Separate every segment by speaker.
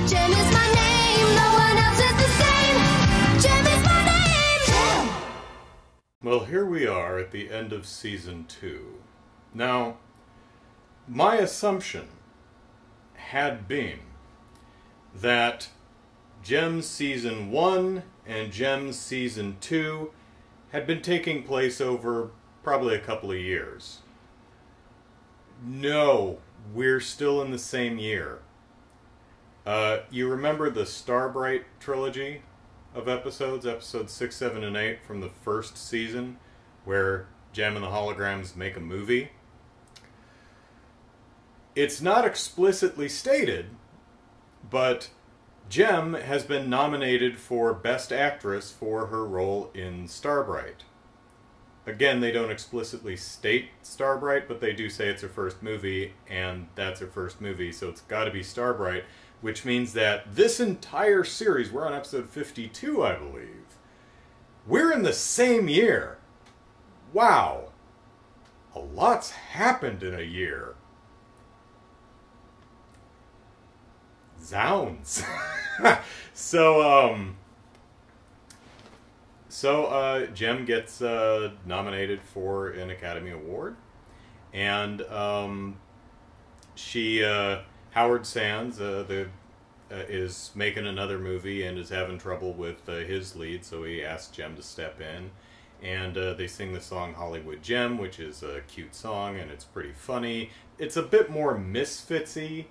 Speaker 1: Jem is my name, no one else is the same. Jem is my name. Jem.
Speaker 2: Well, here we are at the end of Season 2. Now, my assumption had been that JEM Season 1 and JEM Season 2 had been taking place over probably a couple of years. No, we're still in the same year. You remember the Starbright trilogy of episodes, episodes 6, 7, and 8 from the first season, where JEM and the Holograms make a movie? It's not explicitly stated, but JEM has been nominated for Best Actress for her role in Starbright. Again, they don't explicitly state Starbright, but they do say it's her first movie, and that's her first movie, so it's got to be Starbright, which means that this entire series, we're on episode 52, I believe, we're in the same year. Wow. A lot's happened in a year. Zounds. So JEM gets nominated for an Academy Award, and Howard Sands is making another movie and is having trouble with his lead, so he asks JEM to step in, and they sing the song Hollywood JEM, which is a cute song, and it's pretty funny. It's a bit more Misfits-y,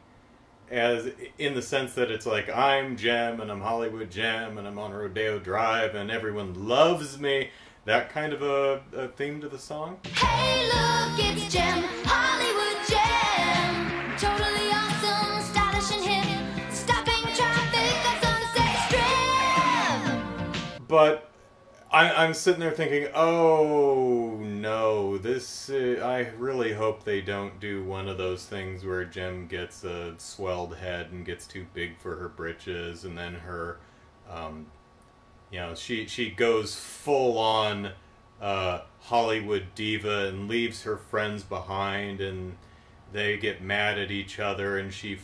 Speaker 2: as in the sense that it's like, I'm JEM, and I'm Hollywood JEM, and I'm on Rodeo Drive, and everyone loves me. That kind of a theme to the song.
Speaker 1: Hey, look, it's JEM, Hollywood JEM. Totally awesome, stylish and hip. Stopping traffic on Sunset Strip.
Speaker 2: But I'm sitting there thinking, oh no, I really hope they don't do one of those things where JEM gets a swelled head and gets too big for her britches, and then her, she goes full on Hollywood diva and leaves her friends behind, and they get mad at each other, and she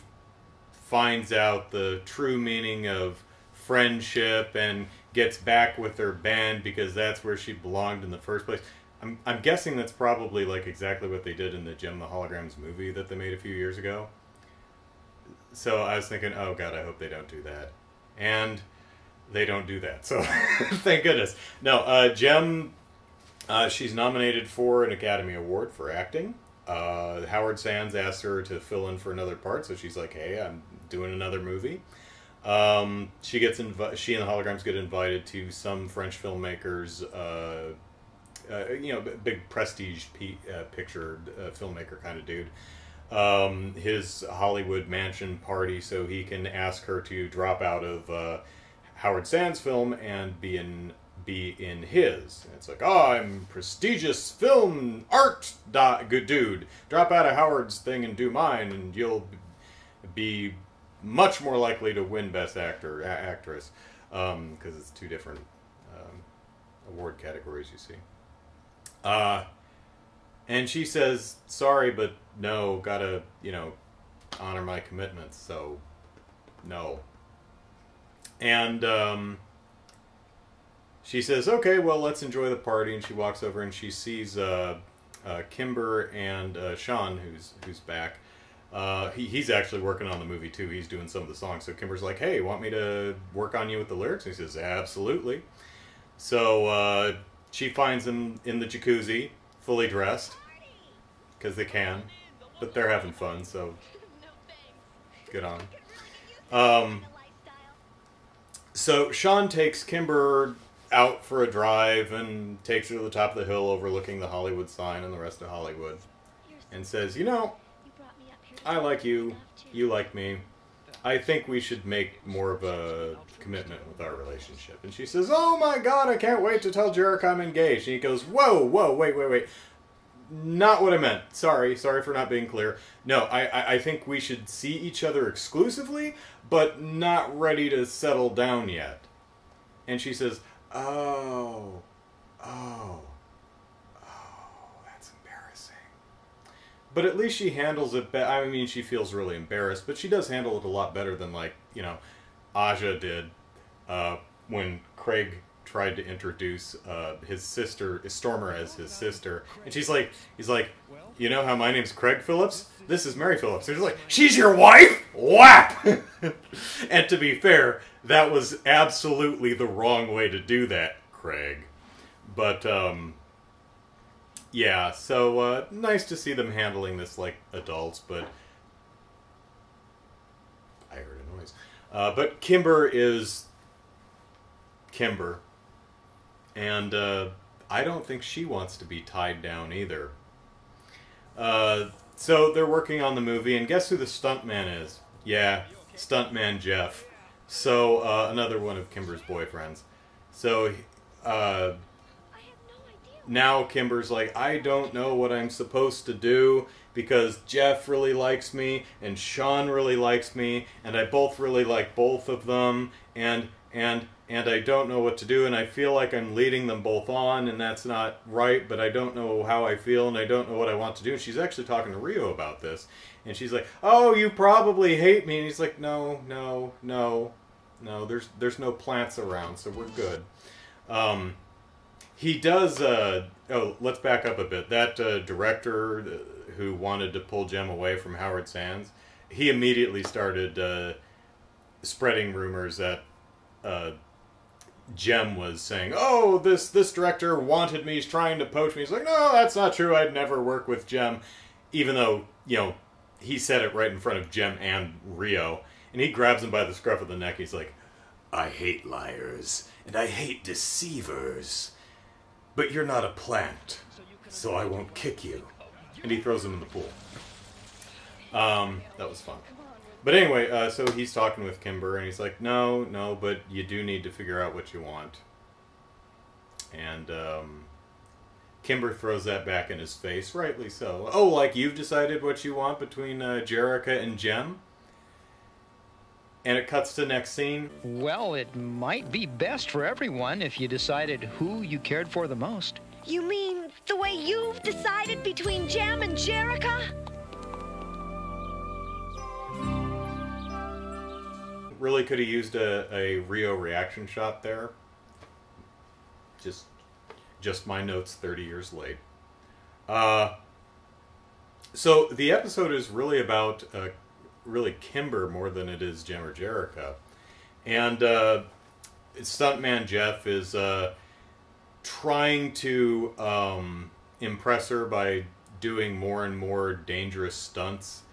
Speaker 2: finds out the true meaning of friendship and gets back with her band because that's where she belonged in the first place. I'm guessing that's probably like exactly what they did in the JEM the Holograms movie that they made a few years ago. So I was thinking, oh god, I hope they don't do that. And they don't do that, so thank goodness. No, JEM, she's nominated for an Academy Award for acting. Howard Sands asked her to fill in for another part, so she's like, hey, I'm doing another movie. She and the Holograms get invited to some French filmmakers, big prestige picture filmmaker kind of dude, his Hollywood mansion party, so he can ask her to drop out of Howard Sands' film and be in his. And it's like, oh, I'm prestigious film art good dude. Drop out of Howard's thing and do mine, and you'll be much more likely to win Best Actress, because it's two different award categories, you see. And she says, sorry, but no, gotta, honor my commitments, so no. And she says, okay, well, let's enjoy the party, and she walks over and she sees Kimber and Sean, who's back. He's actually working on the movie too. He's doing some of the songs. So Kimber's like, hey, want me to work on you with the lyrics? And he says, absolutely. So she finds him in the jacuzzi, fully dressed, because they can. But they're having fun, so good on them. So Sean takes Kimber out for a drive and takes her to the top of the hill overlooking the Hollywood sign and the rest of Hollywood, and says, I like you, you like me. I think we should make more of a commitment with our relationship. And she says, oh my god, I can't wait to tell Jarek I'm engaged. And he goes, whoa, wait. Not what I meant. Sorry for not being clear. No, I think we should see each other exclusively, but not ready to settle down yet. And she says, oh, that's embarrassing. but at least she handles it better. I mean, she feels really embarrassed, but she does handle it a lot better than, like, you know, Aja did when Craig tried to introduce his sister, Stormer, as his sister. And he's like, you know how my name's Craig Phillips? This is Mary Phillips. And he's like, she's your wife? Whap! And to be fair, that was absolutely the wrong way to do that, Craig. But, yeah, so nice to see them handling this like adults, but I heard a noise. But Kimber is Kimber, and I don't think she wants to be tied down either. So they're working on the movie, and guess who the stuntman is? Yeah, stuntman Jeff. So another one of Kimber's boyfriends. So now Kimber's like, I don't know what I'm supposed to do because Jeff really likes me and Sean really likes me and I both really like both of them and I don't know what to do and I feel like I'm leading them both on and that's not right, but I don't know how I feel and I don't know what I want to do. And she's actually talking to Rio about this and she's like, oh, you probably hate me. And he's like, no, there's no plants around, so we're good. He does, oh, let's back up a bit. That director who wanted to pull Jem away from Howard Sands, he immediately started spreading rumors that Jem was saying, oh, this director wanted me, he's trying to poach me. He's like, no, that's not true, I'd never work with Jem. Even though, you know, he said it right in front of Jem and Rio. And he grabs him by the scruff of the neck, he's like, I hate liars, and I hate deceivers. But you're not a plant, so I won't kick you. And he throws him in the pool. That was fun. But anyway, so he's talking with Kimber, and he's like, no, but you do need to figure out what you want. And Kimber throws that back in his face, rightly so. Oh, like you've decided what you want between Jerrica and Jem? And it cuts to the next scene.
Speaker 3: Well, it might be best for everyone if you decided who you cared for the most.
Speaker 4: You mean the way you've decided between Jem and Jerrica?
Speaker 2: Really could have used a Rio reaction shot there. Just my notes 30 years late. So the episode is really about really Kimber more than it is Jem or Jerrica. And stuntman Jeff is trying to impress her by doing more and more dangerous stunts.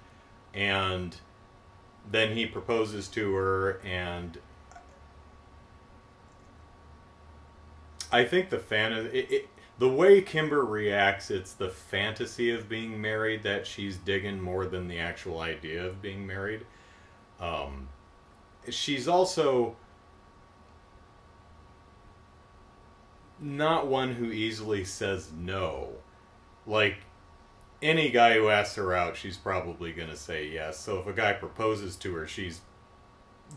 Speaker 2: And then he proposes to her, and I think the way Kimber reacts, it's the fantasy of being married that she's digging more than the actual idea of being married. She's also not one who easily says no. Like, any guy who asks her out, she's probably going to say yes. So if a guy proposes to her, she's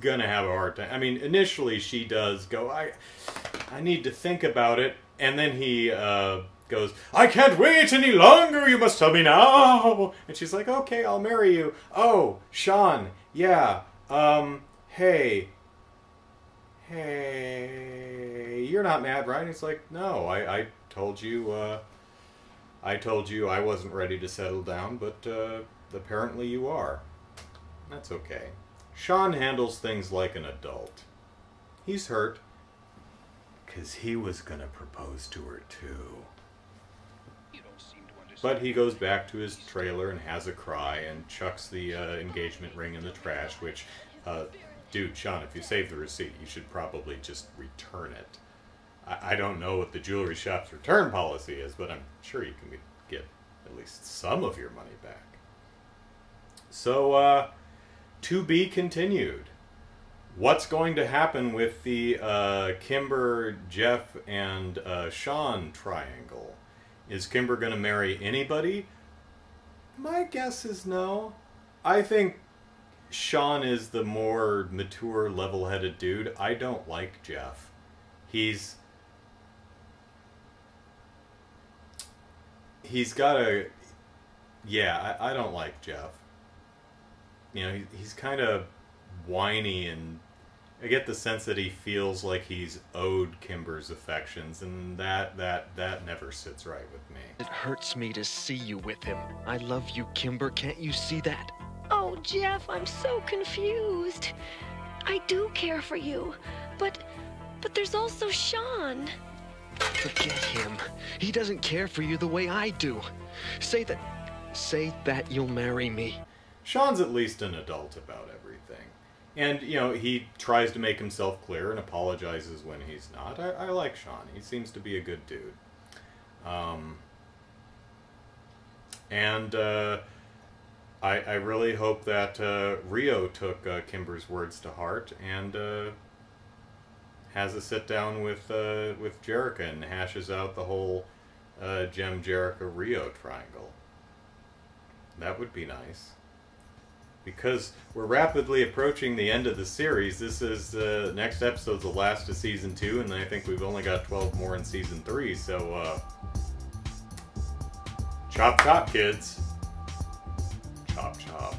Speaker 2: going to have a hard time. I mean, initially she does go, I need to think about it. And then he goes, I can't wait any longer, you must tell me now. And she's like, okay, I'll marry you. Oh, Sean, yeah, hey, you're not mad, right? And he's like, no, I told you I wasn't ready to settle down, but apparently you are. That's okay. Sean handles things like an adult. He's hurt. Because he was going to propose to her, too. But he goes back to his trailer and has a cry and chucks the engagement ring in the trash, which, dude, Sean, if you save the receipt, you should probably just return it. I don't know what the jewelry shop's return policy is, but I'm sure you can get at least some of your money back. So, to be continued. What's going to happen with the Kimber, Jeff, and Sean triangle? Is Kimber going to marry anybody? My guess is no. I think Sean is the more mature, level-headed dude. I don't like Jeff. He's got a Yeah, I don't like Jeff. You know, he's kind of whiny, and I get the sense that he feels like he's owed Kimber's affections, and that never sits right with me.
Speaker 5: It hurts me to see you with him. I love you, Kimber. Can't you see that?
Speaker 4: Oh, Jeff, I'm so confused. I do care for you, but there's also Sean.
Speaker 5: Forget him. He doesn't care for you the way I do. Say that you'll marry me.
Speaker 2: Sean's at least an adult about everything. And, you know, he tries to make himself clear and apologizes when he's not. I like Sean. He seems to be a good dude. I really hope that Rio took Kimber's words to heart and has a sit down with Jerrica and hashes out the whole JEM, Jerrica, Rio triangle. That would be nice. Because we're rapidly approaching the end of the series. This is next episode's the last of season 2, and I think we've only got 12 more in season 3. So chop chop, kids. Chop chop.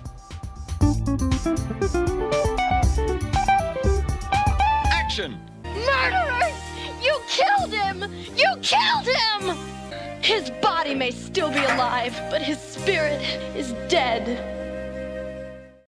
Speaker 5: Action!
Speaker 4: Murderers! You killed him! You killed him! His body may still be alive, but his spirit is dead.